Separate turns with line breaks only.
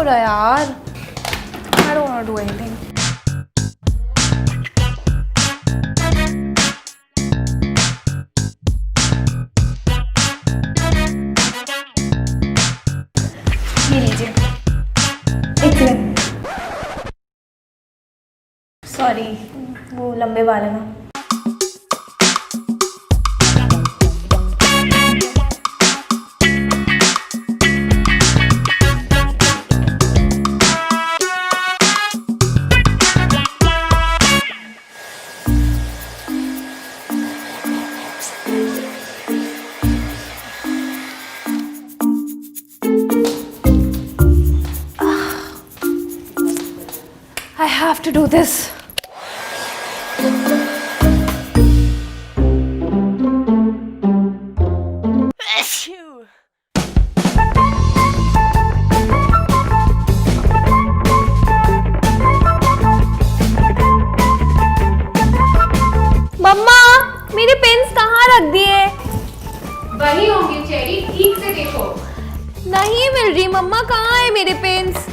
रहा है यार? I don't want to do anything. ये लीजिए, एक मिनट। सॉरी, वो लंबे वाले ना। I have to do this. मम्मा, मेरे पेन्स कहाँ रख दिए?
वही होंगे चेरी, ठीक से देखो।
नहीं मिल रही मम्मा, कहाँ है मेरे पेन्स?